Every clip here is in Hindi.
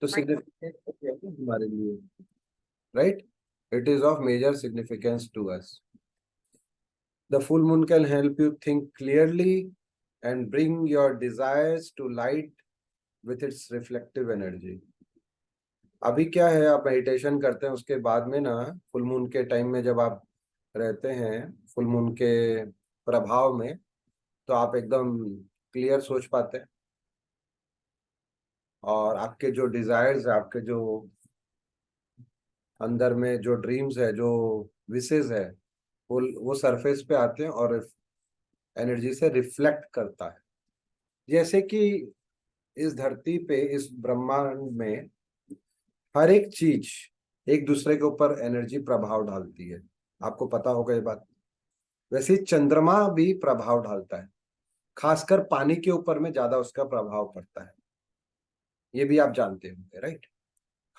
तो सिग्निफिकेंस हमारे लिए, right, it is of major significance to us. The full moon can help you think clearly and bring your desires to light with its reflective energy. अभी क्या है, आप मेडिटेशन करते हैं, उसके बाद में ना फुल मून के टाइम में जब आप रहते हैं फुल मून के प्रभाव में, तो आप एकदम क्लियर सोच पाते हैं, और आपके जो डिजायर्स है, आपके जो अंदर में जो ड्रीम्स है, जो विशेष है, वो सरफेस पे आते हैं और एनर्जी से रिफ्लेक्ट करता है. जैसे कि इस धरती पे, इस ब्रह्मांड में हर एक चीज एक दूसरे के ऊपर एनर्जी प्रभाव डालती है, आपको पता होगा ये बात. वैसे ही चंद्रमा भी प्रभाव डालता है, खासकर पानी के ऊपर में ज्यादा उसका प्रभाव पड़ता है, ये भी आप जानते होंगे, राइट.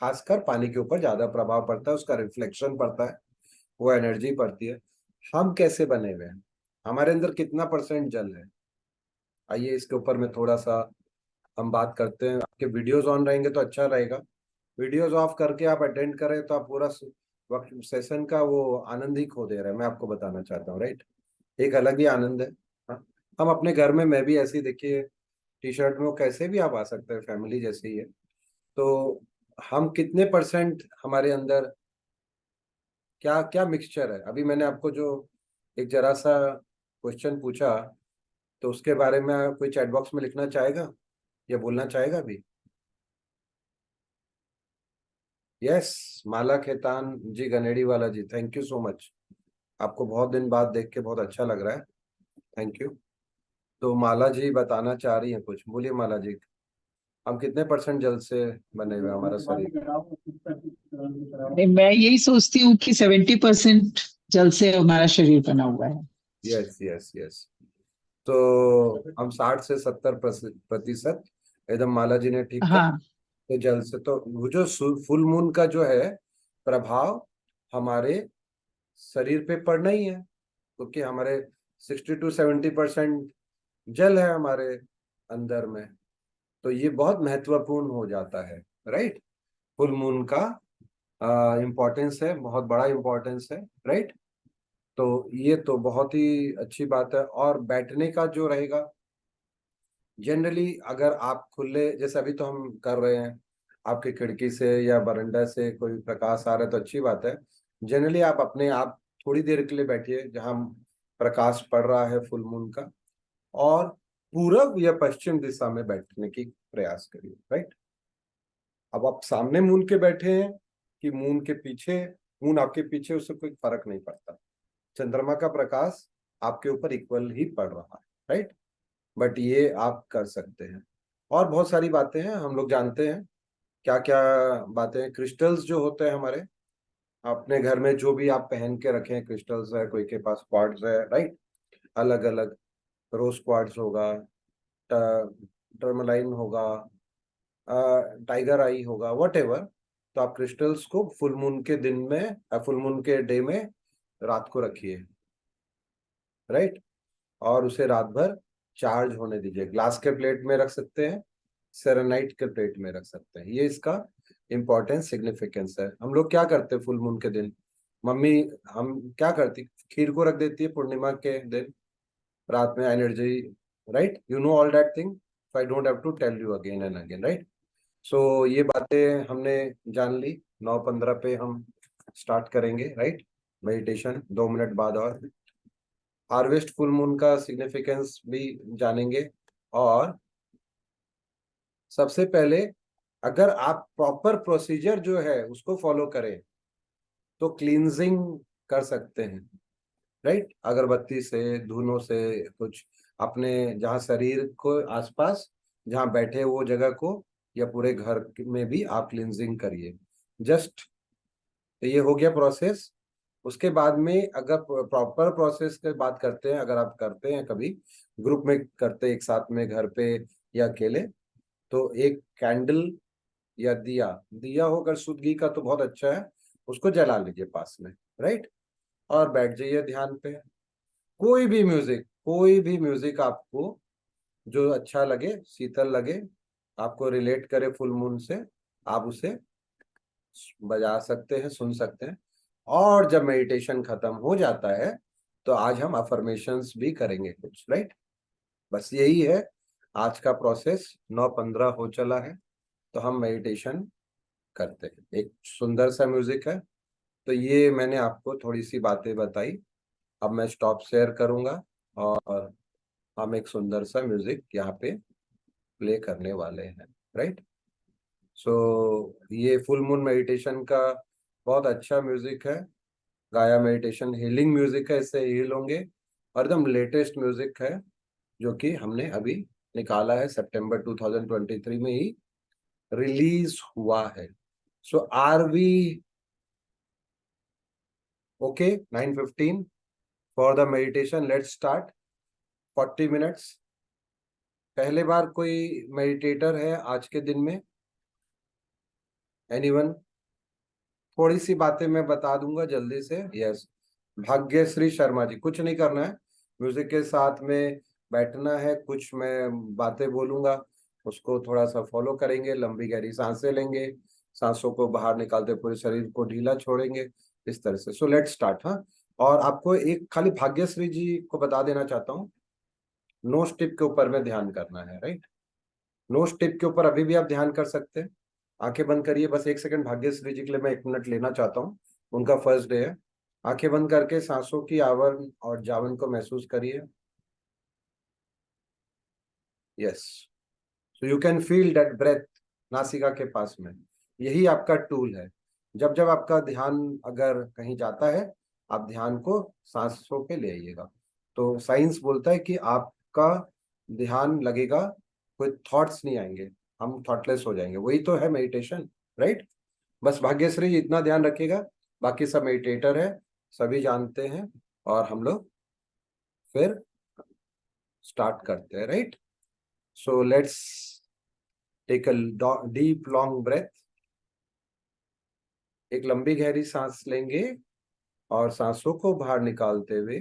खासकर पानी के ऊपर ज्यादा प्रभाव पड़ता है, उसका रिफ्लेक्शन पड़ता है, वो एनर्जी पड़ती है. हम कैसे बने हुए हैं, हमारे अंदर कितना परसेंट जल है, आइए इसके ऊपर में थोड़ा सा हम बात करते हैं. आपके वीडियोस ऑन रहेंगे तो अच्छा रहेगा, वीडियोस ऑफ करके आप अटेंड करें तो आप पूरा वक्त सेशन का वो आनंद ही खो दे रहे हैं. मैं आपको बताना चाहता हूँ, राइट, एक अलग ही आनंद है. हाँ, हम अपने घर में, मैं भी ऐसे ही, देखिए टी शर्ट में, वो कैसे भी आप आ सकते हैं, फैमिली जैसे ही है. तो हम कितने परसेंट हमारे अंदर क्या क्या मिक्सचर है. अभी मैंने आपको जो एक जरा सा क्वेश्चन पूछा, तो उसके बारे में कोई चैट बॉक्स में लिखना चाहेगा या बोलना चाहेगा अभी? यस, माला खेतान जी, गनेडी वाला जी, थैंक यू सो मच. आपको बहुत दिन बाद देख के बहुत अच्छा लग रहा है, थैंक यू. तो माला जी बताना चाह रही हैं कुछ, बोलिए माला जी. हम कितने परसेंट जल से बने हुए हैं, हमारा शरीर? नहीं, मैं यही सोचती हूँ कि 70% जल से हमारा शरीर बना हुआ है। Yes yes yes. तो हम 60 से 70% एकदम, माला जी ने ठीक कहा. हाँ। तो जल से, तो वो जो फुल मून का जो है प्रभाव हमारे शरीर पे पड़ना ही है, क्योंकि हमारे 60 to 70% जल है हमारे अंदर में. तो ये बहुत महत्वपूर्ण हो जाता है, राइट. फुल मून का इम्पोर्टेंस है, बहुत बड़ा इम्पोर्टेंस है, राइट. तो ये तो बहुत ही अच्छी बात है. और बैठने का जो रहेगा, जनरली अगर आप खुले, जैसे अभी तो हम कर रहे हैं, आपकी खिड़की से या बरंडा से कोई प्रकाश आ रहा है तो अच्छी बात है. जनरली आप अपने आप थोड़ी देर के लिए बैठिए जहां प्रकाश पड़ रहा है फुल मून का, और पूरब या पश्चिम दिशा में बैठने की प्रयास करिए, राइट. अब आप सामने मून के बैठे हैं कि मून के पीछे, मून आपके पीछे, उससे कोई फर्क नहीं पड़ता. चंद्रमा का प्रकाश आपके ऊपर इक्वल ही पड़ रहा है, राइट. बट ये आप कर सकते हैं. और बहुत सारी बातें हैं, हम लोग जानते हैं क्या क्या बातें हैं. क्रिस्टल्स जो होते हैं हमारे, अपने घर में जो भी आप पहन के रखें, क्रिस्टल्स है, कोई के पास क्वार्ट्ज है, राइट, अलग अलग. रोज क्वार्ट्ज होगा, टर्मलाइन होगा, टाइगर आई होगा, वट एवर. तो आप क्रिस्टल्स को फुल मून के दिन में, फुल मून के डे में रात को रखिए, राइट, और उसे रात भर चार्ज होने दीजिए. ग्लास के प्लेट में रख सकते हैं, सेरेनाइट के प्लेट में रख सकते हैं. ये इसका इम्पोर्टेंस सिग्निफिकेंस है. हम लोग क्या करते हैं फुल मून के दिन, मम्मी हम क्या करती, खीर को रख देती है पूर्णिमा के दिन रात में, energy, right. You know all that thing, so I don't have to tell you again and again, right. So ये बातें हमने जान ली. 9:15 पे हम स्टार्ट करेंगे, राइट, मेडिटेशन 2 मिनट बाद. और हार्वेस्ट फुल मून का सिग्निफिकेंस भी जानेंगे. और सबसे पहले, अगर आप प्रॉपर प्रोसीजर जो है उसको फॉलो करें तो क्लींजिंग कर सकते हैं, राइट. अगरबत्ती से, धूनों से, कुछ अपने जहाँ शरीर को आसपास जहाँ बैठे वो जगह को, या पूरे घर में भी आप क्लींजिंग करिए. जस्ट ये हो गया प्रोसेस. उसके बाद में अगर प्रॉपर प्रोसेस की बात करते हैं, अगर आप करते हैं कभी ग्रुप में करते हैं, एक साथ में घर पे या अकेले, तो एक कैंडल या दिया, दिया हो अगर शुद्ध घी का तो बहुत अच्छा है, उसको जला लीजिए पास में, राइट. और बैठ जाइए ध्यान पे. कोई भी म्यूजिक आपको जो अच्छा लगे, शीतल लगे, आपको रिलेट करे फुल मून से, आप उसे बजा सकते हैं, सुन सकते हैं। और जब मेडिटेशन खत्म हो जाता है तो आज हम अफर्मेशंस भी करेंगे कुछ, राइट। बस यही है आज का प्रोसेस। 9:15 हो चला है, तो हम मेडिटेशन करते हैं। एक सुंदर सा म्यूजिक है। तो ये मैंने आपको थोड़ी सी बातें बताई। अब मैं स्टॉप शेयर करूंगा और हम एक सुंदर सा म्यूजिक यहाँ पे प्ले करने वाले हैं, राइट। सो ये फुल मून मेडिटेशन का बहुत अच्छा म्यूजिक है। गाया मेडिटेशन हीलिंग म्यूजिक है, इससे हील होंगे। और एकदम लेटेस्ट म्यूजिक है जो कि हमने अभी निकाला है, सितंबर 2023 में ही रिलीज हुआ है। So are we okay? 9:15 for the meditation, let's start. 40 minutes. पहले बार कोई मेडिटेटर है आज के दिन में? एनीवन? थोड़ी सी बातें मैं बता दूंगा जल्दी से। यस, भाग्यश्री शर्मा जी। कुछ नहीं करना है, म्यूजिक के साथ में बैठना है। कुछ मैं बातें बोलूंगा, उसको थोड़ा सा फॉलो करेंगे। लंबी गहरी सांसें लेंगे, सांसों को बाहर निकालते पूरे शरीर को ढीला छोड़ेंगे, इस तरह से। So let's start. हाँ, और आपको एक खाली भाग्यश्री जी को बता देना चाहता हूँ, नो स्टिप के ऊपर में ध्यान करना है, राइट। नो स्टिप के ऊपर अभी भी आप ध्यान कर सकते हैं। आंखें बंद करिए, बस 1 सेकंड भाग्यश्री जी के लिए मैं 1 मिनट लेना चाहता हूँ। उनका फर्स्ट डे है। आंखें बंद करके सांसों की आवरण और जावन को महसूस करिए। Yes, so you can feel that breath नासिका के पास में। यही आपका टूल है। जब जब आपका ध्यान अगर कहीं जाता है, आप ध्यान को सांसों पे ले आइएगा। तो साइंस बोलता है कि आपका ध्यान लगेगा, कोई थॉट्स नहीं आएंगे, हम थॉटलेस हो जाएंगे। वही तो है मेडिटेशन, राइट। बस भाग्यश्री जी इतना ध्यान रखिएगा। बाकी सब मेडिटेटर है, सभी जानते हैं। और हम लोग फिर स्टार्ट करते हैं, right. So let's take a deep long breath. एक लंबी गहरी सांस लेंगे और सांसों को बाहर निकालते हुए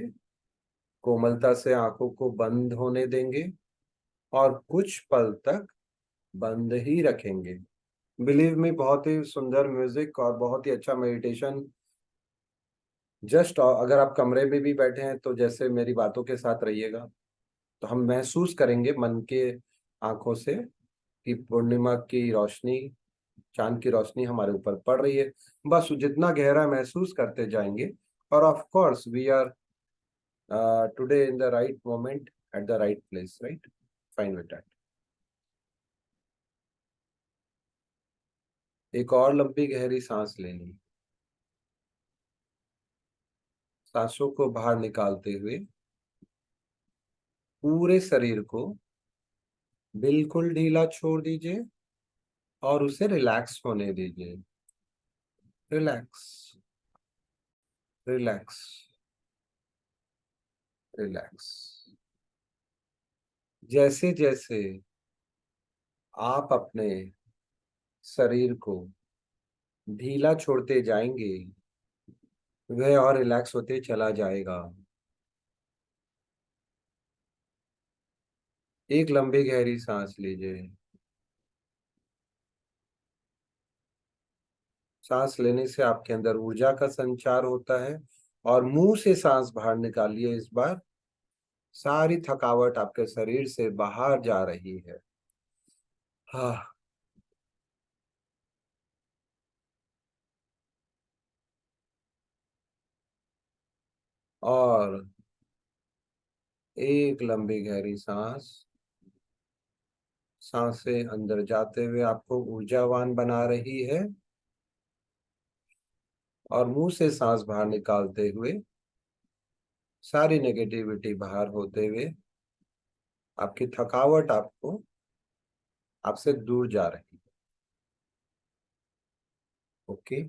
कोमलता से आंखों को बंद होने देंगे और कुछ पल तक बंद ही रखेंगे। बिलीव मी, बहुत ही सुंदर म्यूजिक और बहुत ही अच्छा मेडिटेशन। जस्ट अगर आप कमरे में भी बैठे हैं तो जैसे मेरी बातों के साथ रहिएगा, तो हम महसूस करेंगे मन के आंखों से कि पूर्णिमा की रोशनी, चांद की रोशनी हमारे ऊपर पड़ रही है। बस जितना गहरा महसूस करते जाएंगे। और of course we are today in the right moment at the right place, right. Fine with that. एक और लंबी गहरी सांस लेनी, सांसों को बाहर निकालते हुए पूरे शरीर को बिल्कुल ढीला छोड़ दीजिए और उसे रिलैक्स होने दीजिए। Relax, relax, relax. जैसे जैसे आप अपने शरीर को ढीला छोड़ते जाएंगे, वह और रिलैक्स होते चला जाएगा। एक लंबी गहरी सांस लीजिए। सांस लेने से आपके अंदर ऊर्जा का संचार होता है। और मुंह से सांस बाहर निकालिए। इस बार सारी थकावट आपके शरीर से बाहर जा रही है। हाँ, और एक लंबी गहरी सांस। सांसें अंदर जाते हुए आपको ऊर्जावान बना रही है और मुंह से सांस बाहर निकालते हुए सारी नेगेटिविटी बाहर होते हुए आपकी थकावट आपको आपसे दूर जा रही है। ओके।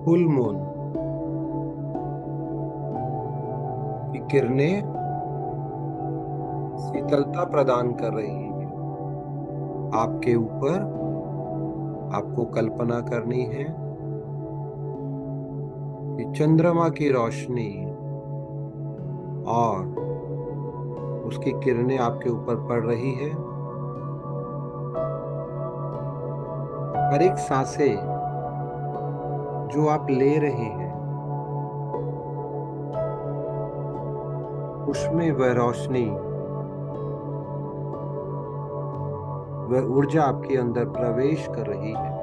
फुल मून की किरणें शीतलता प्रदान कर रही हैं आपके ऊपर। आपको कल्पना करनी है कि चंद्रमा की रोशनी और उसकी किरणें आपके ऊपर पड़ रही है। हर एक सांसें जो आप ले रहे हैं उसमें वह रोशनी, वह ऊर्जा आपके अंदर प्रवेश कर रही है।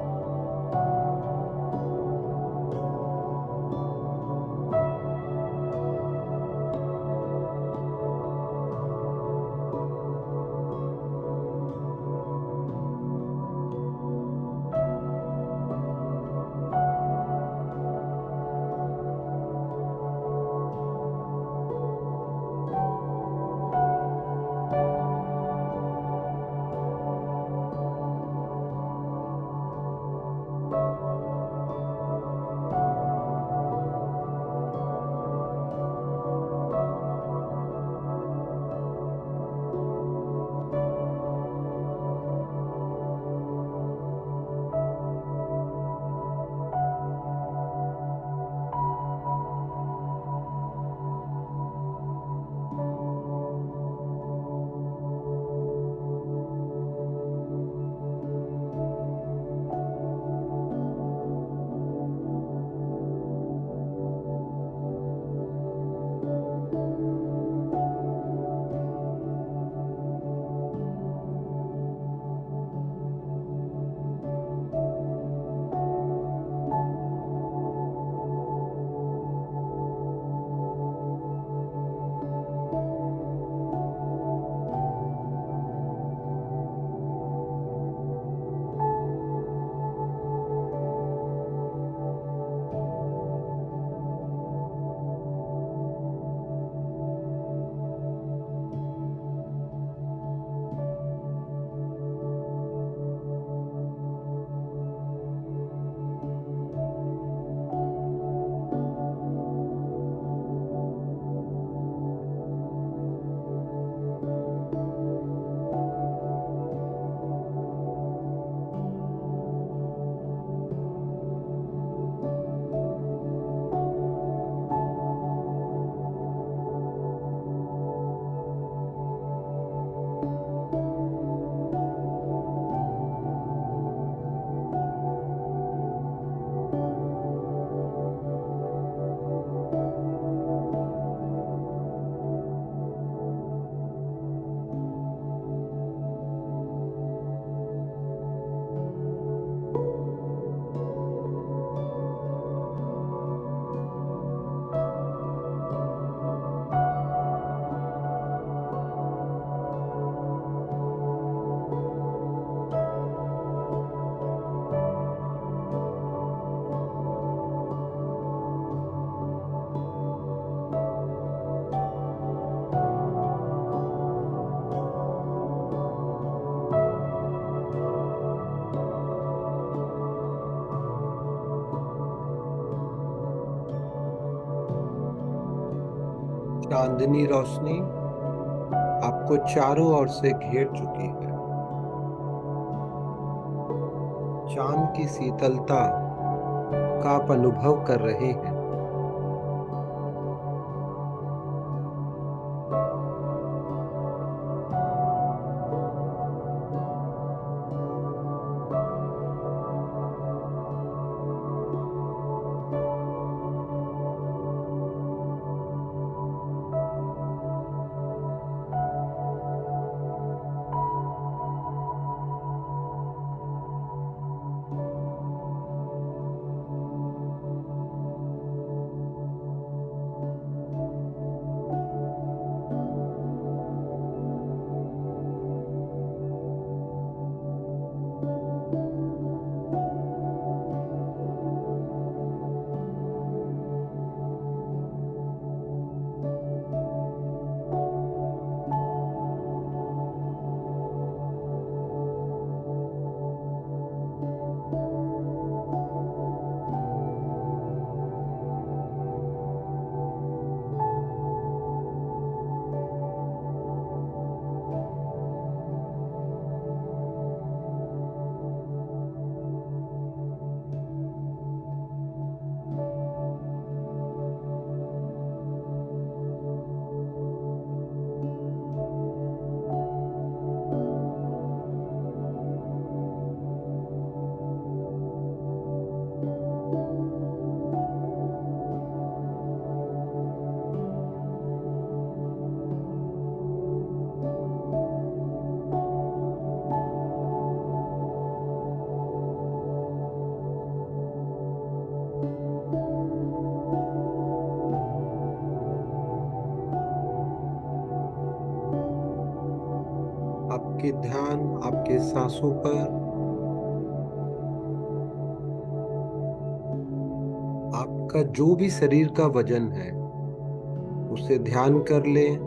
चांदनी रोशनी आपको चारों ओर से घेर चुकी है। चांद की शीतलता का आप अनुभव कर रहे हैं। आपके ध्यान आपके सांसों पर, आपका जो भी शरीर का वजन है उसे ध्यान कर लें।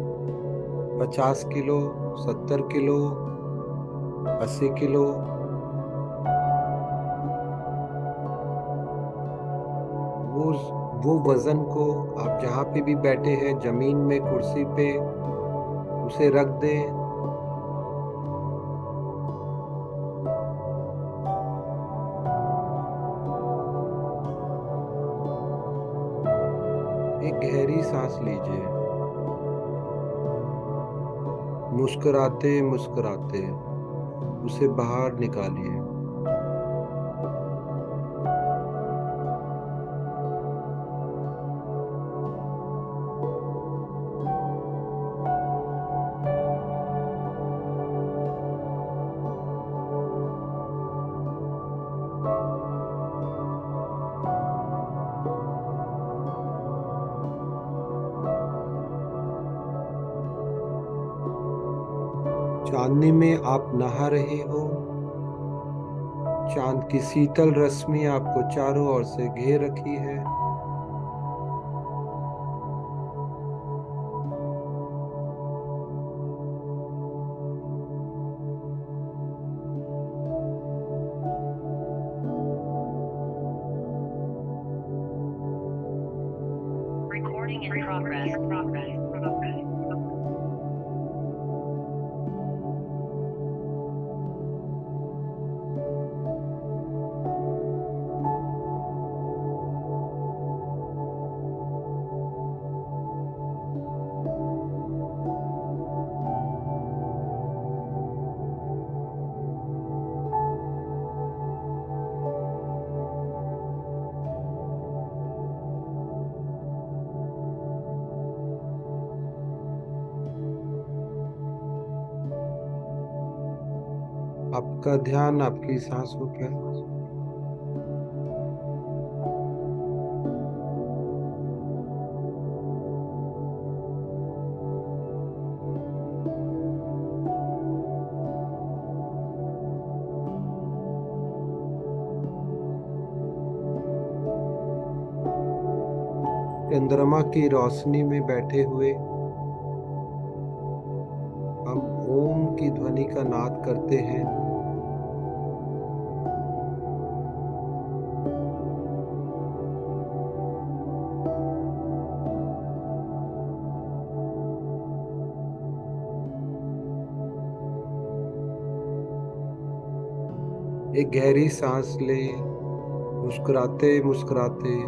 50 किलो, 70 किलो, 80 किलो। वो वो वजन को आप जहाँ पे भी बैठे हैं, जमीन में, कुर्सी पे, उसे रख दें। एक गहरी सांस लीजिए, मुस्कुराते मुस्कुराते उसे बाहर निकालिए। चांदनी में आप नहा रहे हो। चांद की शीतल रश्मि आपको चारों ओर से घेर रखी है। Recording in progress. आपका ध्यान आपकी सांसों पर। चंद्रमा की रोशनी में बैठे हुए हम ओम की ध्वनि का नाद करते हैं। एक गहरी सांस ले, मुस्कुराते मुस्कुराते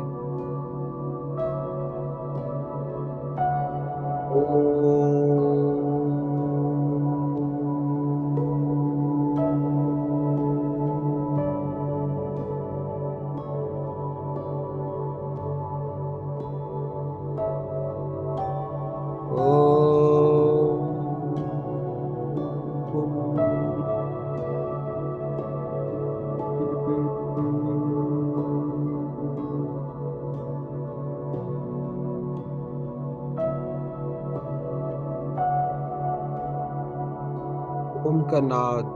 ओम का नाद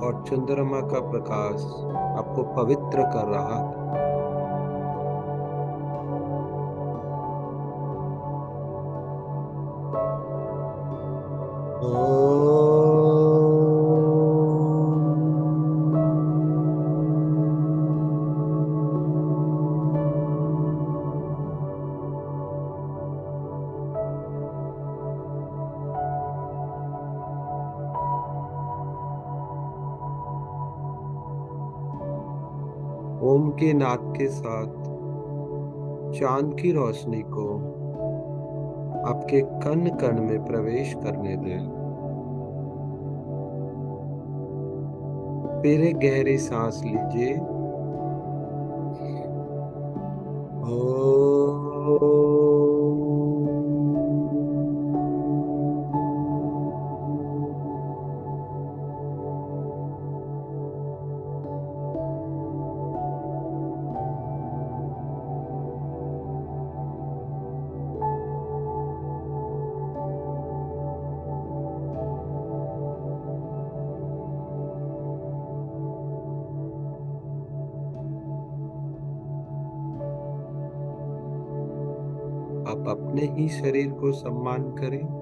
और चंद्रमा का प्रकाश आपको पवित्र कर रहा है। ओम के नाद के साथ चांद की रोशनी को आपके कण कण में प्रवेश करने दें। फिर एक गहरी सांस लीजिए। अपने ही शरीर को सम्मान करें।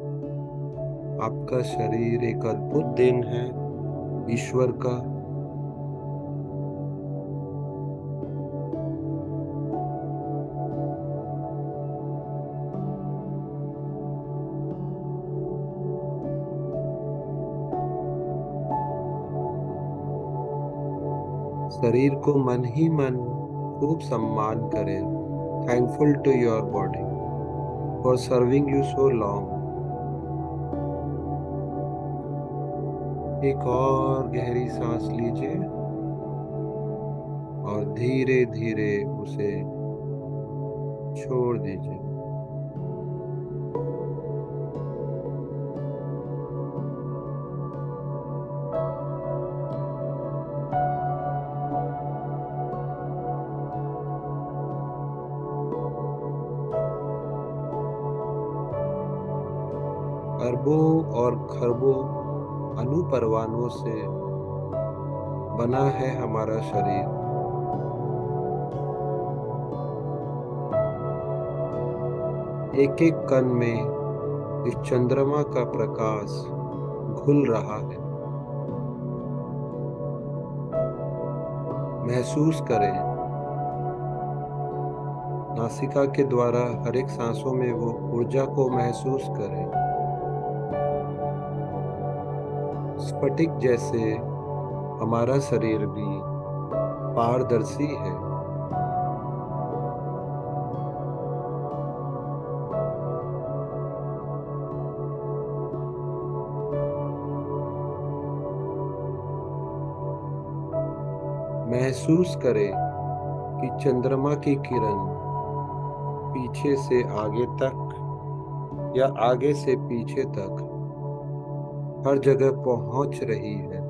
आपका शरीर एक अद्भुत देन है ईश्वर का। शरीर को मन ही मन खूब सम्मान करें। Thankful to your body for serving you so long. एक और गहरी सांस लीजिए और धीरे धीरे उसे छोड़ दीजिए। अरबों और खरबों अणु-परमाणुओं से बना है हमारा शरीर। एक एक कण में इस चंद्रमा का प्रकाश घुल रहा है। महसूस करें, नासिका के द्वारा हर एक सांसों में वो ऊर्जा को महसूस करें। स्फटिक जैसे हमारा शरीर भी पारदर्शी है। महसूस करें कि चंद्रमा की किरण पीछे से आगे तक या आगे से पीछे तक हर जगह पहुंच रही है।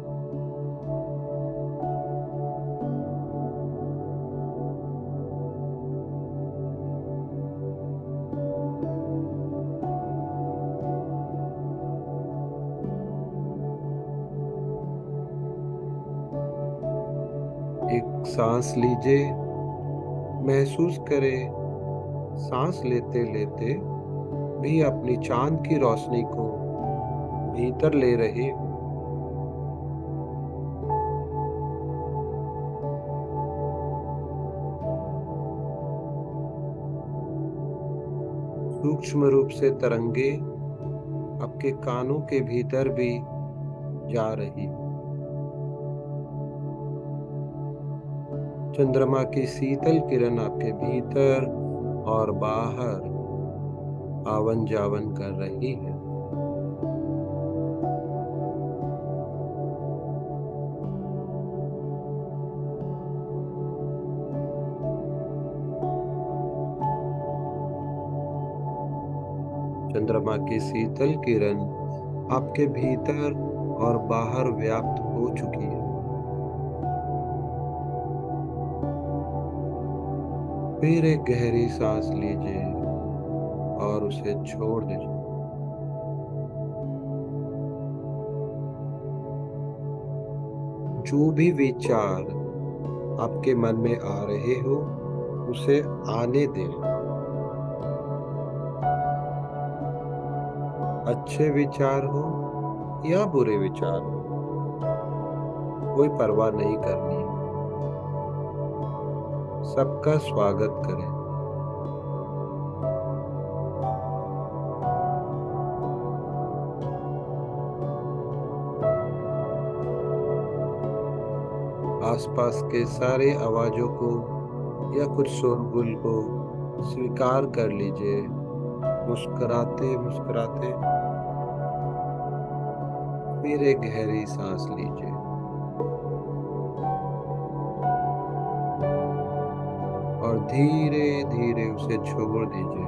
एक सांस लीजिए। महसूस करें, सांस लेते लेते भी अपनी चांद की रोशनी को भीतर ले रहे हो। सूक्ष्म रूप से तरंगे आपके कानों के भीतर भी जा रही है। चंद्रमा की शीतल किरण आपके भीतर और बाहर आवन जावन कर रही है। चंद्रमा की शीतल किरण आपके भीतर और बाहर व्याप्त हो चुकी है। फिर एक गहरी सांस लीजिए और उसे छोड़ दीजिए। जो भी विचार आपके मन में आ रहे हो उसे आने दें। अच्छे विचार हो या बुरे विचार हो, कोई परवाह नहीं करनी। सबका स्वागत करें। आसपास के सारे आवाजों को या कुछ शोरगुल को स्वीकार कर लीजिए। मुस्कुराते मुस्कुराते फिर एक गहरी सांस लीजिए और धीरे धीरे उसे छोड़ दीजिए।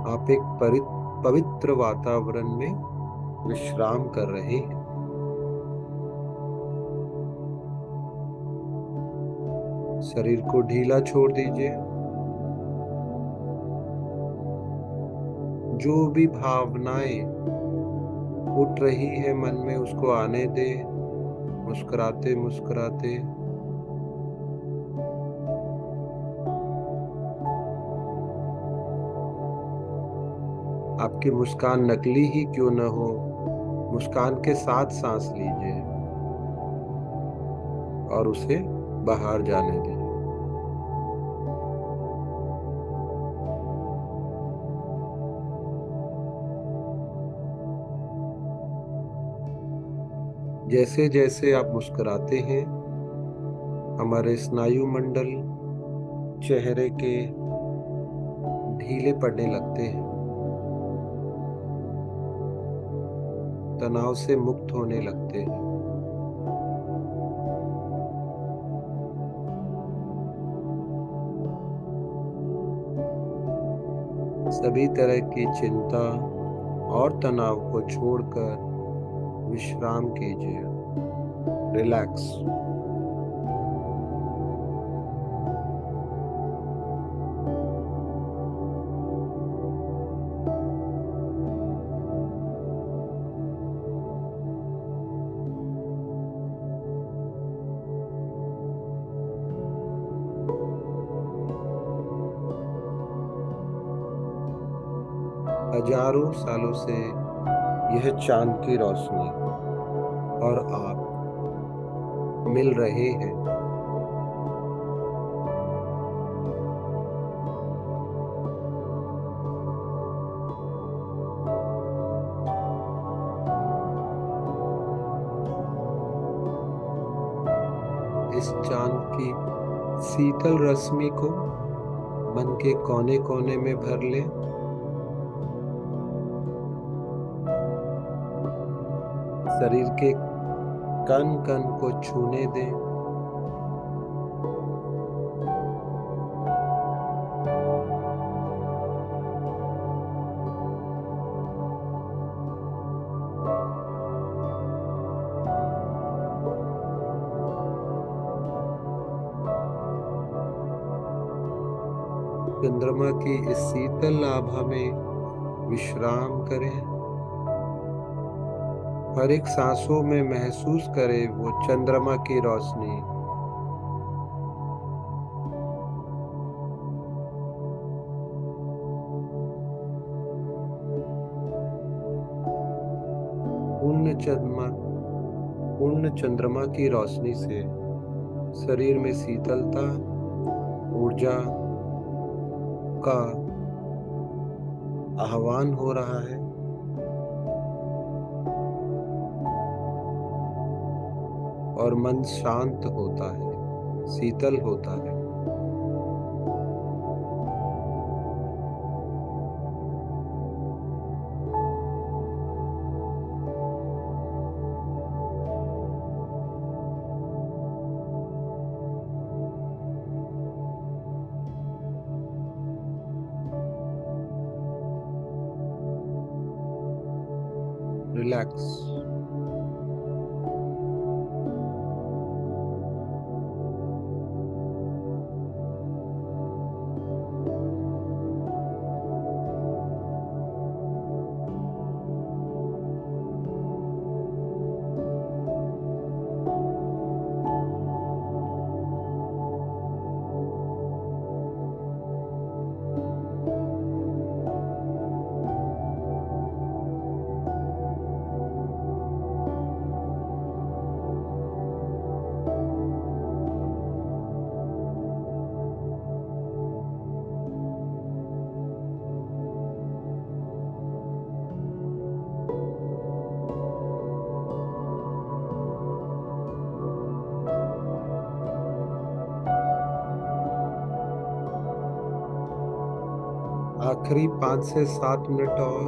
आप एक पवित्र वातावरण में विश्राम कर रहे हैं। शरीर को ढीला छोड़ दीजिए। जो भी भावनाएं उठ रही है मन में उसको आने दे, मुस्कुराते मुस्कुराते। आपकी मुस्कान नकली ही क्यों न हो, मुस्कान के साथ सांस लीजिए और उसे बाहर जाने दीजिए। जैसे जैसे आप मुस्कुराते हैं हमारे स्नायु मंडल चेहरे के ढीले पड़ने लगते हैं, तनाव से मुक्त होने लगते हैं। सभी तरह की चिंता और तनाव को छोड़कर विश्राम कीजिए, रिलैक्स। हजारों सालों से यह चांद की रोशनी और आप मिल रहे हैं। इस चांद की शीतल रश्मि को मन के कोने कोने में भर लें। शरीर के कण कण को छूने दें। चंद्रमा की इस शीतल आभा में विश्राम करें। हर एक सांसों में महसूस करें वो चंद्रमा की रोशनी। पूर्ण चंद्रमा की रोशनी से शरीर में शीतलता, ऊर्जा का आह्वान हो रहा है। और मन शांत होता है, शीतल होता है। रिलैक्स। आखिरी 5 से 7 मिनट और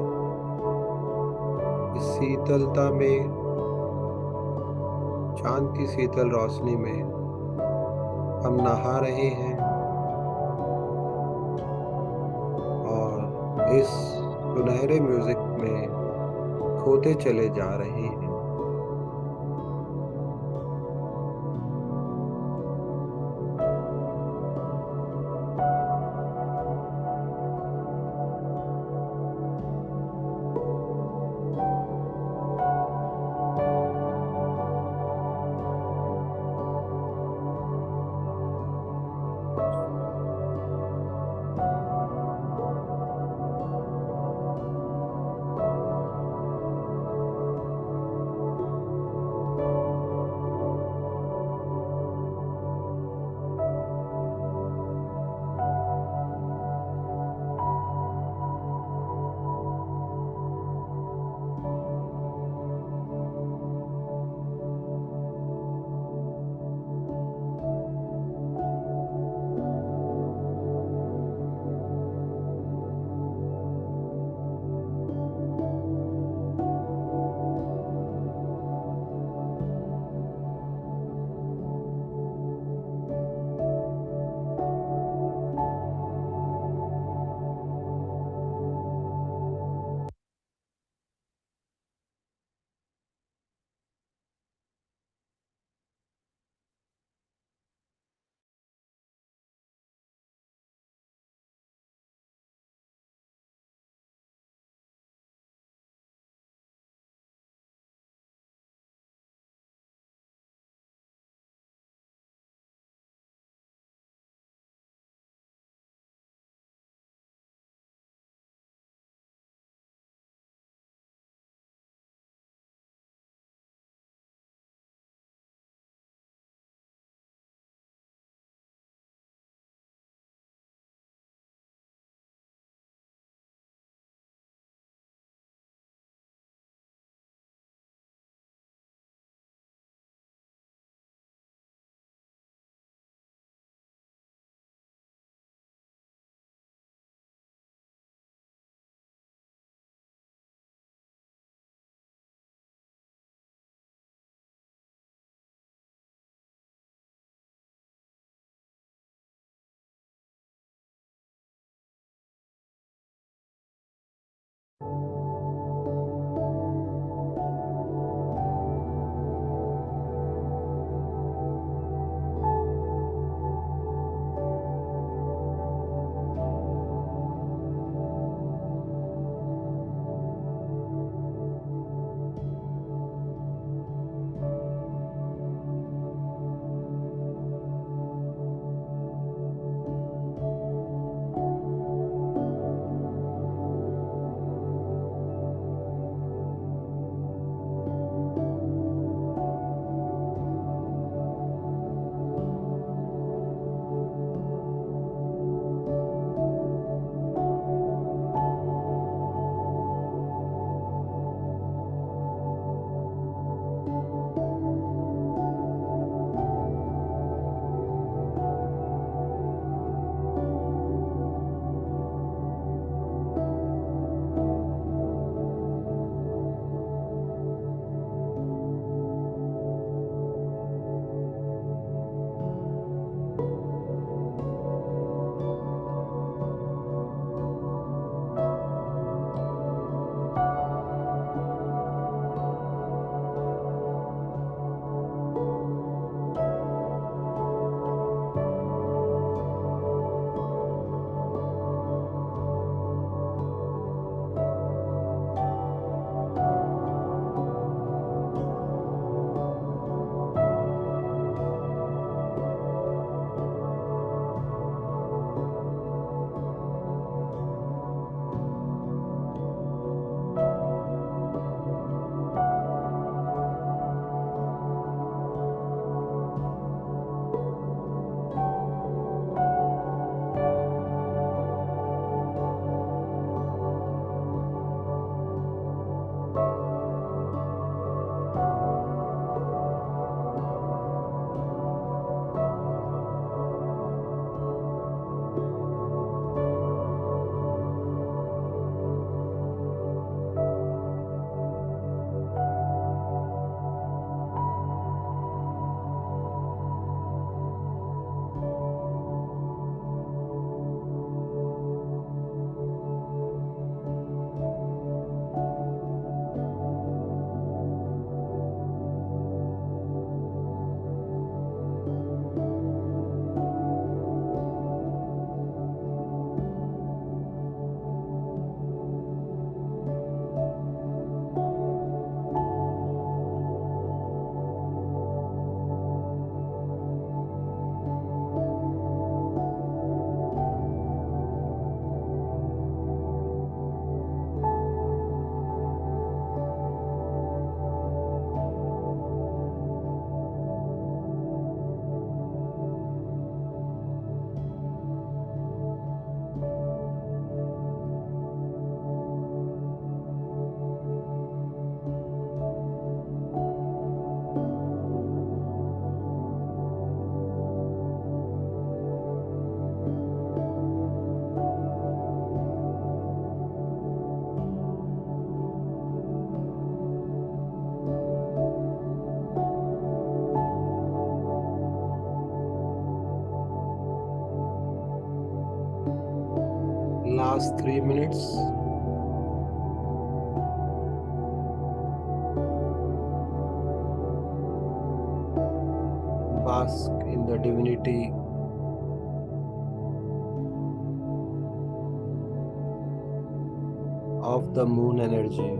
इस शीतलता में, चांद की शीतल रोशनी में हम नहा रहे हैं और इस सुनहरे म्यूजिक में खोते चले जा रहे हैं। Last 3 minutes. Bask in the divinity of the moon energy.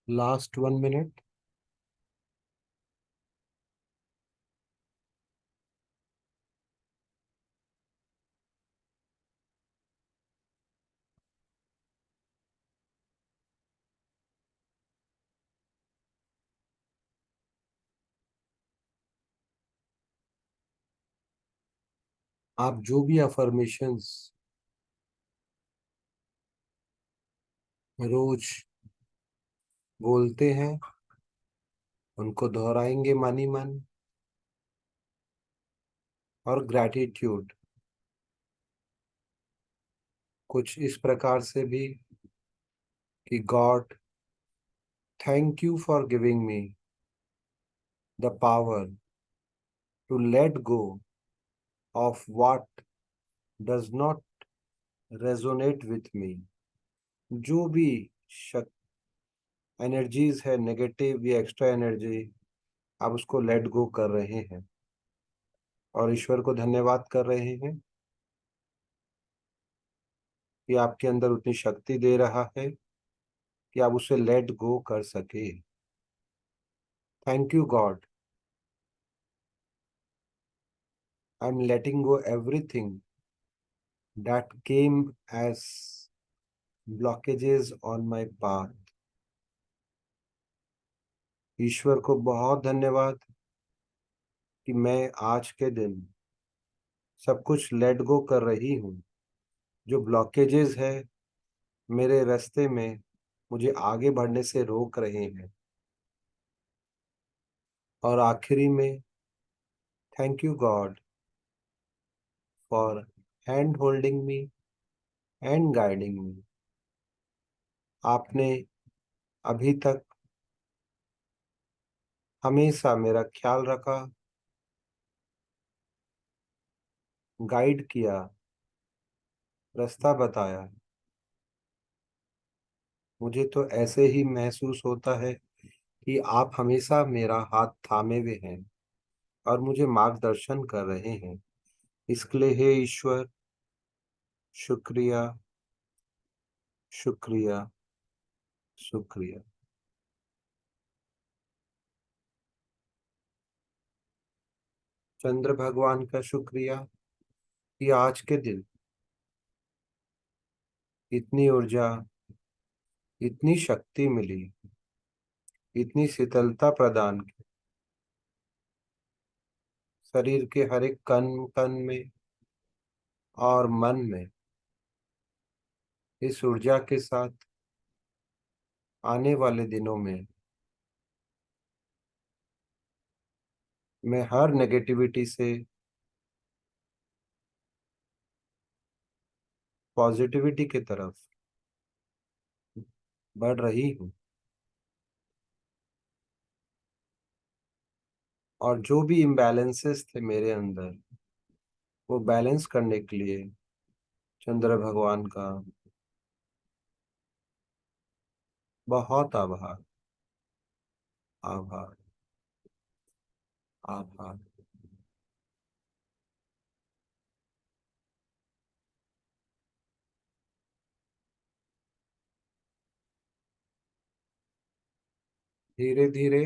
Last 1 minute. आप जो भी अफर्मेशंस रोज बोलते हैं उनको दोहराएंगे मानी मन, और ग्रैटिट्यूड कुछ इस प्रकार से भी कि God, thank you for giving me the power to let go of what does not resonate with me. जो भी एनर्जीज है, नेगेटिव या एक्स्ट्रा एनर्जी, आप उसको लेट गो कर रहे हैं और ईश्वर को धन्यवाद कर रहे हैं कि आपके अंदर उतनी शक्ति दे रहा है कि आप उसे लेट गो कर सके। Thank you God, I am letting go everything that came as blockages on my path. ईश्वर को बहुत धन्यवाद कि मैं आज के दिन सब कुछ लेट गो कर रही हूँ। जो ब्लॉकेजेस है मेरे रास्ते में मुझे आगे बढ़ने से रोक रहे हैं। और आखिरी में, thank you God for hand holding me and guiding मी। आपने अभी तक हमेशा मेरा ख्याल रखा, गाइड किया, रास्ता बताया। मुझे तो ऐसे ही महसूस होता है कि आप हमेशा मेरा हाथ थामे हुए हैं और मुझे मार्गदर्शन कर रहे हैं। इसके लिए हे ईश्वर, शुक्रिया, शुक्रिया, शुक्रिया। चंद्र भगवान का शुक्रिया कि आज के दिन इतनी ऊर्जा, इतनी शक्ति मिली, इतनी शीतलता प्रदान की शरीर के हर एक कण कण में और मन में। इस ऊर्जा के साथ आने वाले दिनों में मैं हर नेगेटिविटी से पॉजिटिविटी की तरफ बढ़ रही हूँ। और जो भी इम्बैलेंसेस थे मेरे अंदर, वो बैलेंस करने के लिए चंद्र भगवान का बहुत आभार, आभार, आभार। धीरे धीरे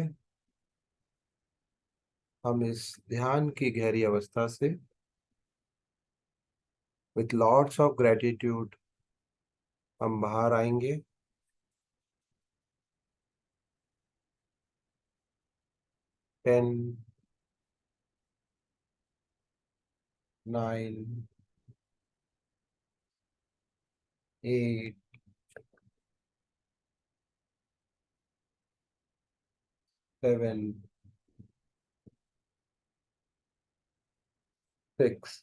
हम इस ध्यान की गहरी अवस्था से विथ लॉट्स ऑफ ग्रेटिट्यूड हम बाहर आएंगे। 10, 9, 8, 7, 6,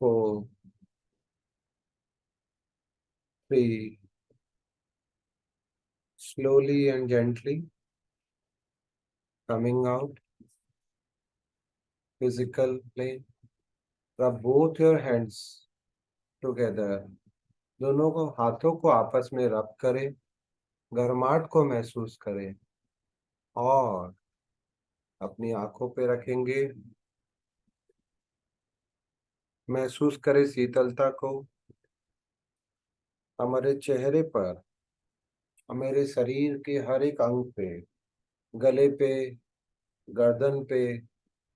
4, 3, slowly and gently coming out, physical plane. Rub both your hands together. दोनों को हाथों को आपस में रब करें, गर्माहट को महसूस करें और अपनी आंखों पे रखेंगे। महसूस करें शीतलता को हमारे चेहरे पर, हमारे शरीर के हर एक अंग पे, गले पे, गर्दन पे,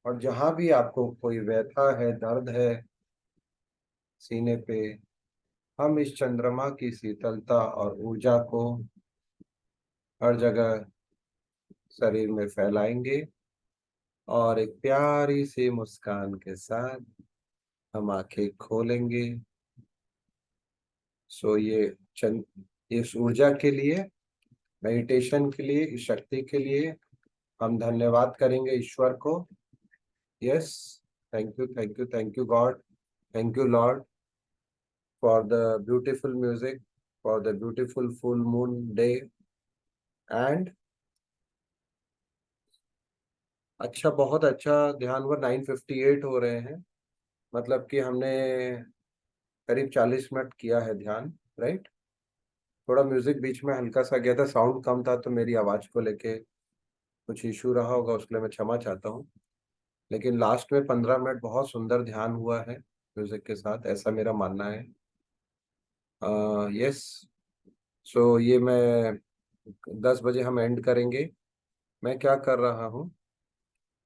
और जहां भी आपको कोई व्यथा है, दर्द है सीने पे, हम इस चंद्रमा की शीतलता और ऊर्जा को हर जगह शरीर में फैलाएंगे। और एक प्यारी सी मुस्कान के साथ हम आंखें खोलेंगे। सो ये इस ऊर्जा के लिए, मेडिटेशन के लिए, इस शक्ति के लिए हम धन्यवाद करेंगे ईश्वर को। Yes, thank you, thank you, thank you God, thank you Lord for the beautiful music, for the beautiful full moon day. And अच्छा, बहुत अच्छा ध्यान हुआ। 9:58 हो रहे हैं, मतलब कि हमने करीब 40 मिनट किया है ध्यान, राइट। थोड़ा म्यूजिक बीच में हल्का सा गया था, साउंड कम था, तो मेरी आवाज को लेके कुछ इशू रहा होगा, उसके लिए मैं क्षमा चाहता हूँ। लेकिन लास्ट में 15 मिनट बहुत सुंदर ध्यान हुआ है म्यूजिक के साथ, ऐसा मेरा मानना है। यस। सो ये मैं 10 बजे हम एंड करेंगे। मैं क्या कर रहा हूँ,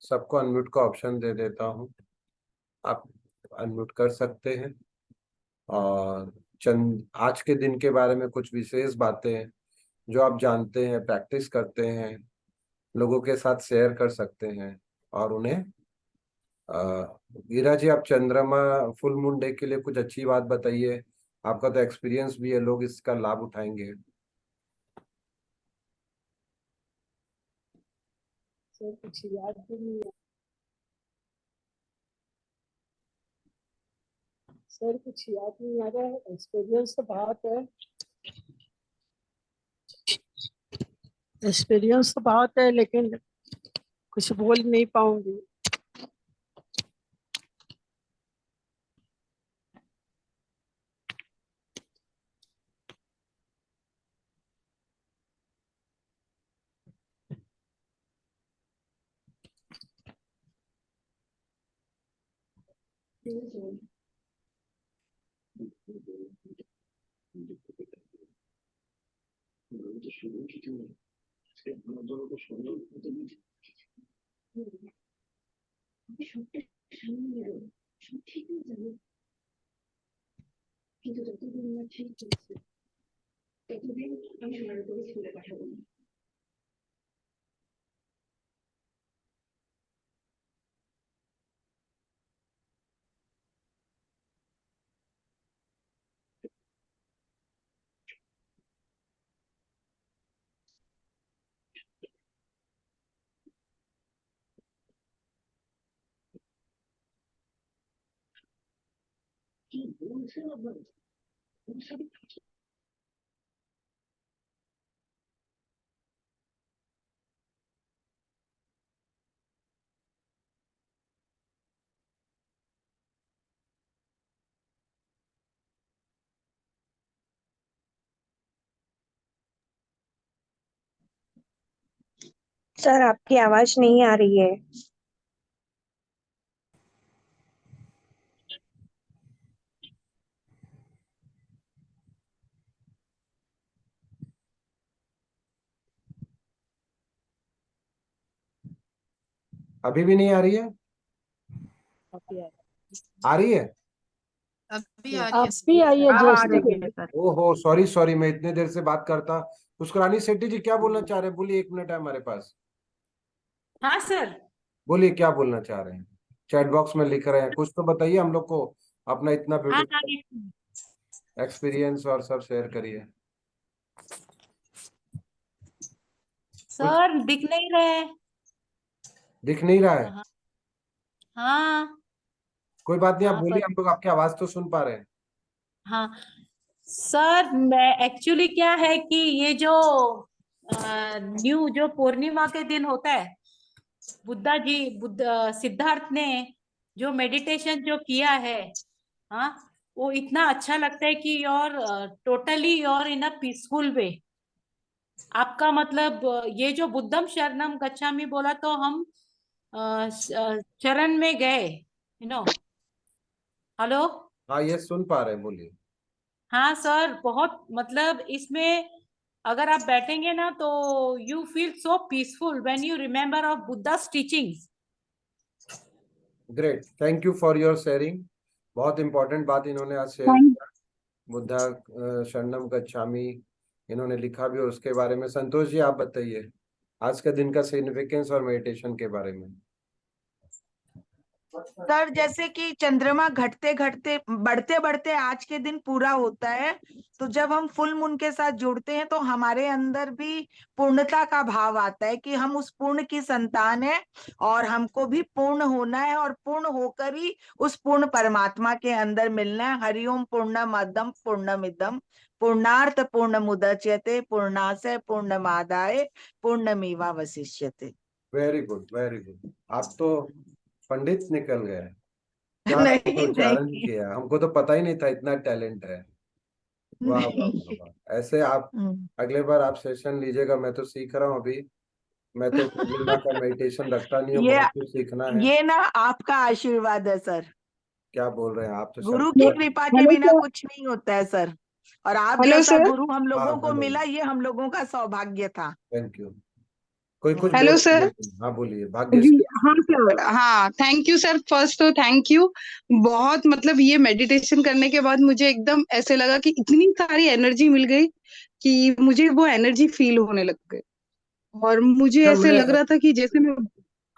सबको अनम्यूट का ऑप्शन दे देता हूँ, आप अनम्यूट कर सकते हैं। और चंद आज के दिन के बारे में कुछ विशेष बातें जो आप जानते हैं, प्रैक्टिस करते हैं, लोगों के साथ शेयर कर सकते हैं। और उन्हें वीरा जी, आप चंद्रमा फुल मून डे के लिए कुछ अच्छी बात बताइए, आपका तो एक्सपीरियंस भी है, लोग इसका लाभ उठाएंगे। सर कुछ याद भी नहीं है। सर कुछ याद नहीं आ रहा है, एक्सपीरियंस तो बहुत है। एक्सपीरियंस तो बहुत है लेकिन कुछ बोल नहीं पाऊंगी। सर आपकी आवाज नहीं आ रही है। अभी भी नहीं आ रही है? आ रही है? अभी आ आप रही भी है आइए सर। जोश। ओहो, सॉरी सॉरी, मैं इतने देर से बात करता। पुष्करानी सेठी जी क्या बोलना चाह रहे हैं? बोलिए, 1 मिनट है हमारे पास। हाँ सर। बोलिए, क्या बोलना चाह रहे हैं? चैट बॉक्स में लिख रहे हैं, कुछ तो बताइए हम लोग को। अपना इतना हाँ हाँ ब्यूटीफुल एक्सपीरियंस और सब शेयर करिए। कुछ सर दिख नहीं रहे। दिख नहीं रहा है? हाँ हाँ। कोई बात नहीं, आप हाँ बोलिए, पर हम लोग आपकी आवाज तो सुन पा रहे हैं। हाँ सर, मैं एक्चुअली क्या है कि ये जो न्यू जो पूर्णिमा के दिन होता है, सिद्धार्थ ने जो मेडिटेशन जो किया है, हाँ, वो इतना अच्छा लगता है कि your totally your in a peaceful वे। आपका मतलब ये जो बुद्धम शरणम गच्छामि बोला तो हम चरण में गए, हेलो। हाँ, ये सुन पा रहे हैं, बोलिए। हाँ सर, बहुत मतलब इसमें अगर आप बैठेंगे ना तो you feel so peaceful when you remember of Buddha's teachings. Great, thank you for your sharing. बहुत इंपॉर्टेंट बात इन्होंने आज शेयर थैंक किया। बुद्धा शरणम गच्छामि इन्होंने लिखा भी, और उसके बारे में संतोष जी आप बताइए आज के दिन का सिग्निफिकेंस और मेडिटेशन के बारे में। सर जैसे कि चंद्रमा घटते घटते बढ़ते बढ़ते आज के दिन पूरा होता है, तो जब हम फुल मून के साथ जुड़ते हैं तो हमारे अंदर भी पूर्णता का भाव आता है कि हम उस पूर्ण की संतान है और हमको भी पूर्ण होना है और पूर्ण होकर ही उस पूर्ण परमात्मा के अंदर मिलना है। हरिओम पूर्णमदम पूर्णमिदम पूर्णार्थ पूर्णमुदच्यते पूर्णाशय पूर्णमादाय पूर्णमेवावशिष्यते। Very good, very good. आप तो पंडित निकल गए। क्या नहीं उच्चारण नहीं किया, हमको तो पता ही नहीं था इतना टैलेंट है। वाह वाह वाह नहीं। वाह, ऐसे आप अगले बार आप सेशन लीजिएगा। मैं तो सीख रहा हूँ अभी। मैं तो पूर्णिमा का मेडिटेशन रखता नहीं हूँ, ये बहुत कुछ सीखना है। ये ना आपका आशीर्वाद है सर। क्या बोल रहे हैं आप? तो गुरु शर्मा। की कृपा के हेलो बिना सर। कुछ नहीं होता है सर। और आप हेलो जैसा सर। गुरु हम हाँ, लोगों को हेलो, मिला, ये हम लोगों का सौभाग्य था। Thank you. कोई कुछ हम्म। हेलो बोल सर। हाँ, बोलिए, जी भाग्यश्री। हाँ सर। हाँ, थैंक यू सर। फर्स्ट तो थैंक यू। बहुत मतलब ये मेडिटेशन करने के बाद मुझे एकदम ऐसे लगा कि इतनी सारी एनर्जी मिल गई कि मुझे वो एनर्जी फील होने लग गई। और मुझे अच्छा, ऐसे मैं लग रहा था कि जैसे मैं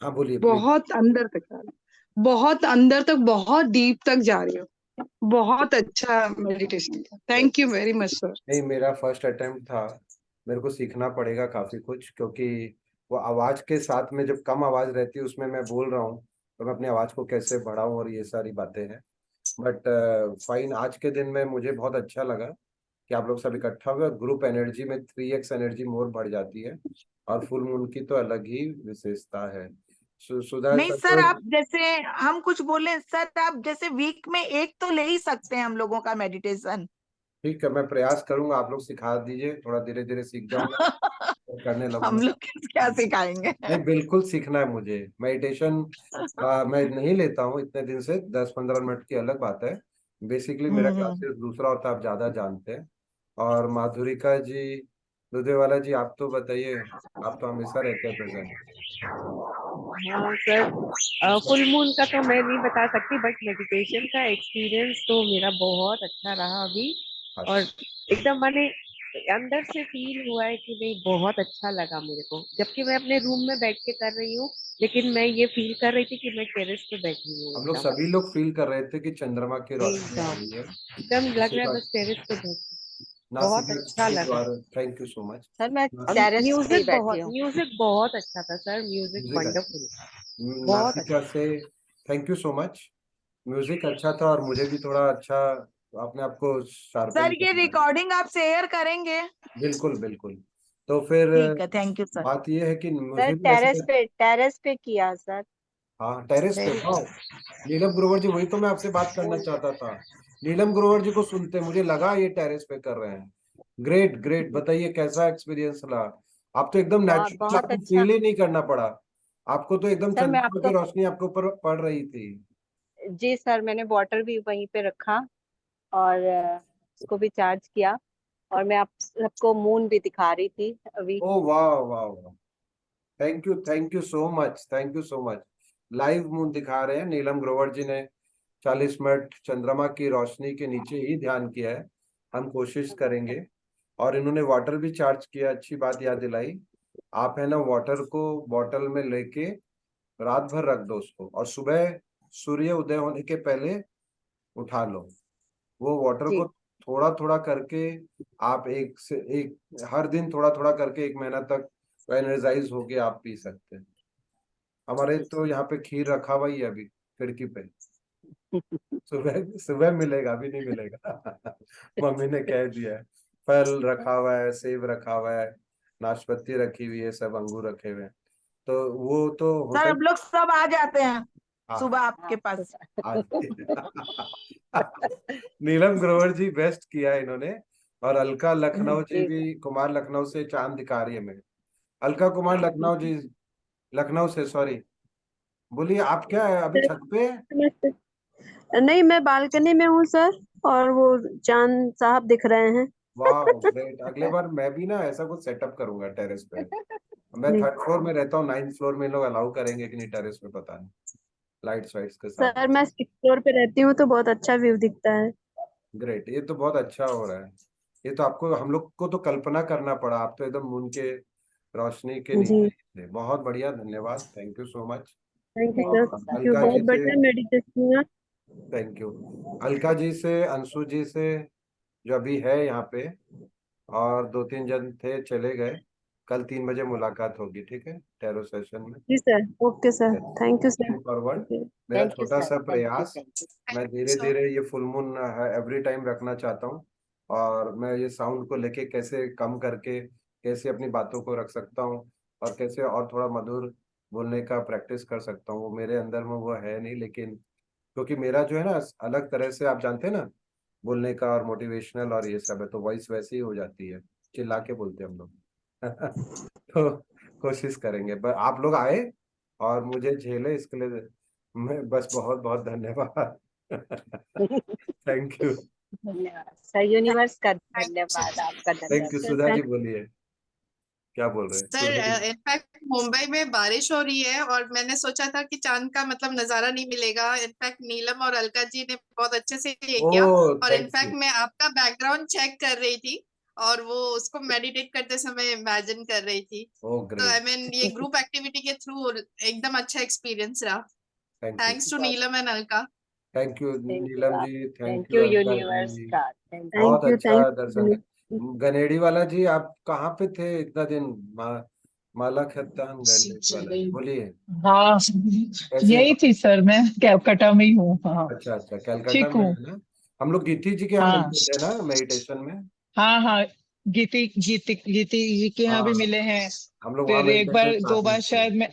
हाँ, बोलिए प्लीज। बहुत अंदर तक जा रही हूँ, बहुत अंदर तक, बहुत डीप तक जा रही हूँ। बहुत अच्छा मेडिटेशन था। Thank you very much sir. नहीं, मेरा फर्स्ट अटेम्प्ट था। मेरे को सीखना पड़ेगा काफी कुछ, क्योंकि वो आवाज के साथ में जब कम आवाज रहती है उसमें मैं बोल रहा हूँ, तो मैं अपनी आवाज को कैसे बढ़ाऊं और ये सारी बातें हैं। बट फाइन, आज के दिन में मुझे बहुत अच्छा लगा कि आप लोग सब इकट्ठा हुए, और ग्रुप एनर्जी में 3x एनर्जी मोर बढ़ जाती है। और फुल मून की तो अलग ही विशेषता है। सुधा नहीं सर, संतोष, आप जैसे हम कुछ बोले सर, आप जैसे वीक में एक तो ले ही सकते हैं हम लोगों का मेडिटेशन। ठीक है, मैं प्रयास करूंगा, आप लोग सिखा दीजिए, थोड़ा धीरे धीरे सीख जाऊंगा और करने हम लगूंगा। लोग क्या सिखाएंगे? नहीं, बिल्कुल सीखना है मुझे मेडिटेशन। मैं नहीं लेता हूँ इतने दिन से, 10-15 मिनट की अलग बात है। बेसिकली मेरा हम्म। क्लासेस दूसरा होता है, आप ज्यादा जानते हैं। और माधुरिका जी, दुधेवाला जी, आप तो बताइए, आप तो हमेशा रहते हैं प्रेजेंट। हाँ सर, फुल मून का तो मैं नहीं बता सकती, बट मेडिटेशन का एक्सपीरियंस तो मेरा बहुत अच्छा रहा अभी। और एकदम मैंने अंदर से फील हुआ है कि नहीं, बहुत अच्छा लगा मेरे को, जबकि मैं अपने रूम में बैठ के कर रही हूँ। लेकिन मैं ये फील कर रही थी कि मैं टेरेस पे बैठी हूँ हम लोग एकदम। सभी लोग फील कर रहे थे कि चंद्रमा की रोशनी आ एकदम रही है। एकदम लग रहा है नासिका, बस टेरेस पे बैठी। बहुत नासिका अच्छा के लगा। द्वारा, thank you so much. Sir मैं नासिका, टेरेस पे ही बैठी हूँ। म्यूजिक बहुत अच्छा था सर, म्यूजिक म्यूजिक अच्छा, वंडरफुल, बहुत नासिका अच्छा। से thank you so much. Music अच्छा था, और मुझे भी थोड़ा अच्छा अपने आप को शार्पन सर ये करना है। रिकॉर्डिंग आप शेयर करेंगे? बिल्कुल बिल्कुल। तो फिर ठीक है, थैंक यू सर। बात ये है कि सर मुझे भी ऐसे, टेरेस पे किया सर। हाँ टेरेस पे, वेरी वाह। नीलम ग्रोवर जी, वही तो मैं आपसे बात करना चाहता था। नीलम ग्रोवर जी को सुनते मुझे लगा ये टेरेस पे कर रहे हैं। ग्रेट ग्रेट, बताइए कैसा एक्सपीरियंस रहा। आप तो एकदम नेचुरल, बहुत आपको अच्छा। फील ही नहीं करना पड़ा। आपको तो एकदम सर मैं चंद्रमा की आपको, रोशनी आपके ऊपर पड़ रही थी। जी सर, मैंने बॉटल भी वहीं पे रखा और उसको भी चार्ज किया, और मैं आप सबको मून भी दिखा रही थी अभी। ओ वाह वाह वाह, thank you so much, thank you so much. Live moon दिखा रहे हैं नीलम ग्रोवर जी ने। 40 मिनट चंद्रमा की रोशनी के नीचे ही ध्यान किया है। हम कोशिश करेंगे। और इन्होंने वाटर भी चार्ज किया, अच्छी बात याद दिलाई। आप है ना, वाटर को बॉटल में लेके रात भर रख दो उसको, और सुबह सूर्य उदय होने के पहले उठा लो। वो वाटर को जी थोड़ा थोड़ा करके, आप एक से एक, हर दिन थोड़ा थोड़ा करके 1 महीना तक एनर्जाइज होके आप पी सकते हैं। हमारे तो यहाँ पे खीर रखा हुआ ही है अभी खिड़की पे। सुबह सुबह मिलेगा, अभी नहीं मिलेगा। मम्मी ने कह दिया है। फल रखा हुआ है, सेब रखा हुआ है, नाशपाती रखी हुई है, सब अंगूर रखे हुए हैं। तो वो तो सर होटल, हम लोग सब आ जाते हैं हाँ सुबह आपके पास। आज। नीलम ग्रोवर जी बेस्ट किया है इन्होंने। और अलका लखनऊ जी जी भी, कुमार लखनऊ से चांद दिखा रही है मेरे। अलका कुमार लखनऊ जी, लखनऊ से, सॉरी। बोलिए, आप क्या है अभी छत पे हैं? नमस्ते। नहीं, मैं बालकनी में हूँ सर, और वो चांद साहब दिख रहे हैं। वाह ग्रेट, अगले बार मैं भी ना ऐसा कुछ सेटअप करूंगा टेरेस पे। मैं नहीं 3rd फ्लोर में रहता हूँ, 9th फ्लोर में इन लोग अलाउ करेंगे कि नहीं टेरेस पे, पता नहीं, लाइट्स वाइट्स के साथ। सर, मैं 6th फ्लोर पे रहती हूँ तो बहुत अच्छा व्यू दिखता है। ग्रेट, ये तो बहुत अच्छा हो रहा है। ये तो आपको, हम लोग को तो कल्पना करना पड़ा, आप तो एकदम मून के रोशनी के जी, नीचे ही थे। बहुत बढ़िया, धन्यवाद, thank you so much. Thank you thank sir, you और सर। थैंक यू, अलका बहुत जी से, बढ़िया मेडिटेशन है। Thank you. अलका जी से, अंशु जी से, जो अभी है यहाँ पे, और 2-3 जन थे चले गए। कल 3 बजे मुलाकात होगी, ठीक है, टैरो सेशन में। जी sir, okay sir, thank you sir. Forward, okay. मेरा थैंक यू छोटा सर। सा थैंक यू प्रयास, थैंक यू। मैं धीरे धीरे ये फुल मून एवरी टाइम रखना चाहता हूँ। और मैं ये साउंड को लेके कैसे कम करके कैसे अपनी बातों को रख सकता हूँ, और कैसे और थोड़ा मधुर बोलने का प्रैक्टिस कर सकता हूँ, वो मेरे अंदर में वो है नहीं, लेकिन क्योंकि मेरा जो है ना अलग तरह से, आप जानते हैं ना, बोलने का और मोटिवेशनल और ये सब है, तो वॉइस वैसी ही हो जाती है, चिल्ला के बोलते हैं हम लोग। तो कोशिश करेंगे, पर आप लोग आए और मुझे झेले, इसके लिए मैं बस बहुत बहुत धन्यवाद। Thank you. धन्यवाद सर, यूनिवर्स का धन्यवाद, आपका थैंक यू। धन्यवाद। सुधा जी बोलिए, क्या बोल रहे हैं सर, सुधा जी? इनफैक्ट मुंबई में बारिश हो रही है और मैंने सोचा था कि चांद का मतलब नजारा नहीं मिलेगा। इनफैक्ट नीलम और अलका जी ने बहुत अच्छे से ये ओ किया। और थैंक इनफैक्ट यू। मैं आपका बैकग्राउंड चेक कर रही थी और वो उसको मेडिटेट करते समय इमेजिन कर रही थी। ओ तो आई ग्रेट, मीन ये ग्रुप एक्टिविटी के थ्रू एकदम अच्छा एक्सपीरियंस रहा। Thank you. Thanks to Neelam and Alka. Thank you Neelam आप। जी, thank thank you you Alka universe जी, का, थैंक यू। बहुत थैंक यू अच्छा थैंक दर्शन। यू। गनेड़ी वाला जी आप कहाँ पे थे इतना दिन? माला खत्तान गणेश वाला जी, बोलिए हाँ, कैसे? यही थी सर, मैं कैलकाटा में ही हूँ। हाँ, अच्छा अच्छा, कलकत्ता ठीक में हूँ। है ना? हम लोग गीति जी के यहाँ हाँ मिलते थे ना मेडिटेशन में। हाँ हाँ, गीति गीति गीति जी के यहाँ भी हाँ, मिले हैं। हम लोग वहाँ फिर एक मेडिटेशन बार साथ दो में बार किए। शायद मैं,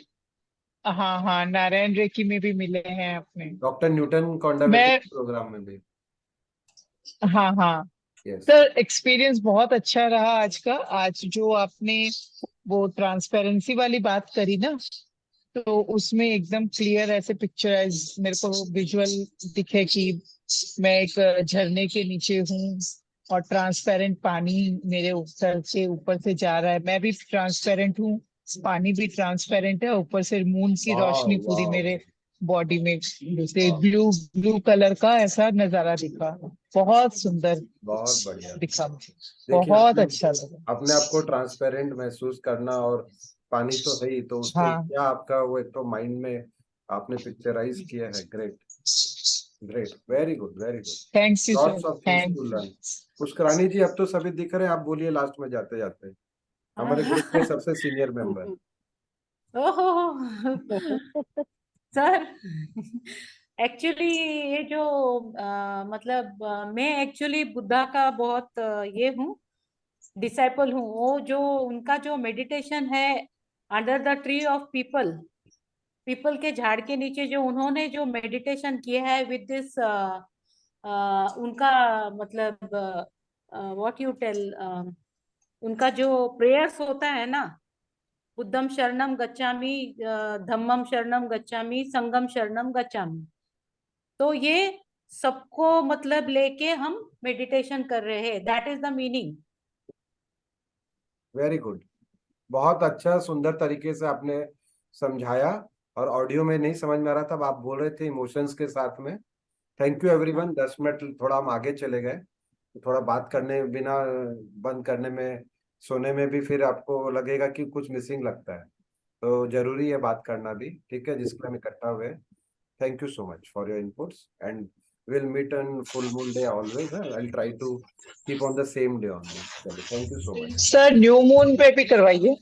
हाँ हाँ, नारायण रेकी में भी मिले हैं अपने। डॉक्टर न्यूटन कॉन्डावेटी मैं, प्रोग्राम में भी। हाँ हाँ यस। सर, एक्सपीरियंस बहुत अच्छा रहा आज का। आज जो आपने वो ट्रांसपेरेंसी वाली बात करी ना, तो उसमें एकदम क्लियर ऐसे पिक्चराइज मेरे को विजुअल दिखे कि मैं एक झरने के नीचे हूँ और ट्रांसपेरेंट पानी मेरे सर से ऊपर से जा रहा है। मैं भी ट्रांसपेरेंट हूँ, पानी भी ट्रांसपेरेंट है, ऊपर से मून की वाह रोशनी पूरी वाह मेरे बॉडी में, जैसे वाह, ब्लू ब्लू कलर का ऐसा नजारा दिखा। बहुत सुंदर बहुत बढ़िया। दिखा मुझे, देखिए बहुत अपने अच्छा लगा। अपने आप को ट्रांसपेरेंट महसूस करना, और पानी तो है ही, तो उसको हाँ, क्या आपका वो एक तो माइंड में आपने पिक्चराइज किया है। Great great, very good very good. Thank you sir, lots of things thank to you. Learn. Pushkarani ji अब तो सभी दिख रहे हैं, आप बोलिए लास्ट में जाते जाते। हमारे ग्रुप के सबसे सीनियर मेंबर। ओहो सर, एक्चुअली ये जो मतलब मैं एक्चुअली बुद्धा का बहुत ये हूँ, डिसाइपल हूँ। वो जो उनका जो मेडिटेशन है under the tree of people, people के झाड़ के नीचे जो उन्होंने जो मेडिटेशन किया है विद दिस उनका मतलब व्हाट यू टेल, उनका जो प्रेयर्स होता है ना, बुद्धम शरणम गच्छामि, धम्मम शरणम गच्छामि, संगम शरणम गच्छामि, तो ये सबको मतलब लेके हम मेडिटेशन कर रहे हैं। That is the meaning. Very good, बहुत अच्छा सुंदर तरीके से आपने समझाया, और ऑडियो में नहीं समझ में आ रहा था, अब आप बोल रहे थे इमोशंस के साथ में। Thank you everyone. 10 मिनट थोड़ा हम आगे चले गए, तो थोड़ा बात करने बिना बंद करने में, सोने में भी फिर आपको लगेगा कि कुछ मिसिंग लगता है, तो जरूरी है बात करना भी, ठीक है, जिसके हम इकट्ठा हुए। Thank you so much for your inputs, and we'll meet on full moon day always. I'll try to keep on the same day only. चलो, thank you so much. Sir new moon पे भी करवाइए।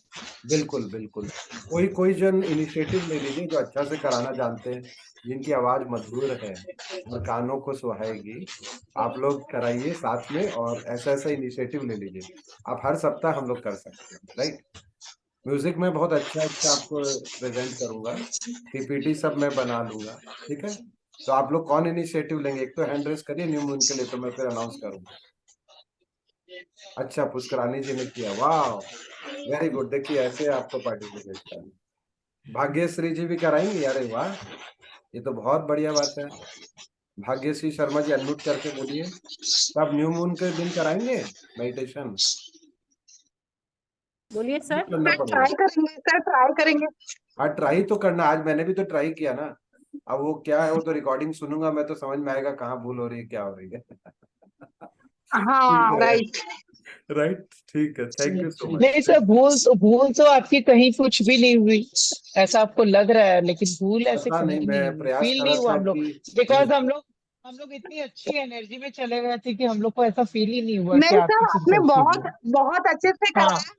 बिल्कुल बिल्कुल, कोई कोई जन इनिशिएटिव ले लीजिए जो अच्छा से कराना जानते हैं, जिनकी आवाज मधुर है और कानों को सुहाएगी। आप लोग कराइए साथ में, और ऐसा ऐसा इनिशिएटिव ले लीजिए। आप हर सप्ताह हम लोग कर सकते हैं, राइट? म्यूजिक में बहुत अच्छा अच्छा आपको प्रेजेंट करूंगा, पीपीटी सब मैं बना लूंगा, ठीक है? तो आप लोग कौन इनिशिएटिव लेंगे? एक तो हैंड रेस करिए न्यू मून के लिए, तो मैं फिर अनाउंस करूंगा। अच्छा, पुष्करानी जी ने किया, वाह वेरी गुड। देखिए ऐसे आपको पार्टिसिपेट करना। भाग्यश्री जी भी कराएंगी? अरे वाह, ये तो बहुत बढ़िया बात है। भाग्यश्री शर्मा जी अनम्यूट करके बोलिए, तब न्यू मून के दिन कराएंगे मेडिटेशन? बोलिए सर। करना पड़ेगा। ट्राई करेंगे सर, ट्राई करेंगे। हाँ, ट्राई तो करना, आज मैंने भी तो ट्राई किया ना। अब वो क्या है, वो तो रिकॉर्डिंग सुनूंगा मैं, तो समझ में आएगा कहाँ भूल हो रही है, क्या हो रही है। ठीक हाँ है, राइट। राइट, ठीक है, थैंक यू सो नहीं मच। सर, भूल तो आपकी कहीं कुछ भी नहीं हुई, ऐसा आपको लग रहा है, लेकिन भूल ऐसे पता नहीं, कहीं नहीं मैं हुई, प्रयास फील कर नहीं रहा हुआ था हम लोग, कि बिकॉज हम लोग इतनी अच्छी एनर्जी में चले गए थे कि हम लोग को ऐसा फील ही नहीं हुआ कि नहीं आपकी सर, कुछ आपने गलती बहुत हुई। बहुत अच्छे से हाँ, कराया।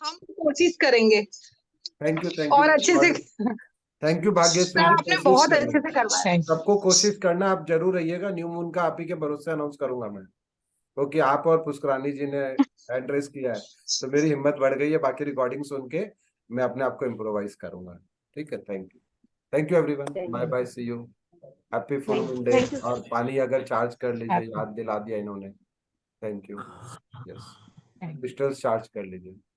हम कोशिश करेंगे थैंक यू और अच्छे से। थैंक यू भाग्यश्री सर जी, आपने कोशिश बहुत अच्छे करना, से करवाया। Thank you. सबको कोशिश करना, आप जरूर रहिएगा। न्यू मून का आप ही के भरोसे अनाउंस करूंगा मैं, क्योंकि आप और पुष्करानी जी ने एड्रेस किया है, तो मेरी हिम्मत बढ़ गई है। बाकी रिकॉर्डिंग सुन के मैं अपने आप को इम्प्रोवाइज करूंगा, ठीक है? Thank you everyone, bye bye, see you, happy full moon day. Thank you. और पानी अगर चार्ज कर लीजिए, Happy. याद दिला दिया इन्होंने, thank you. Yes, Thank you. Crystals charge कर लीजिए।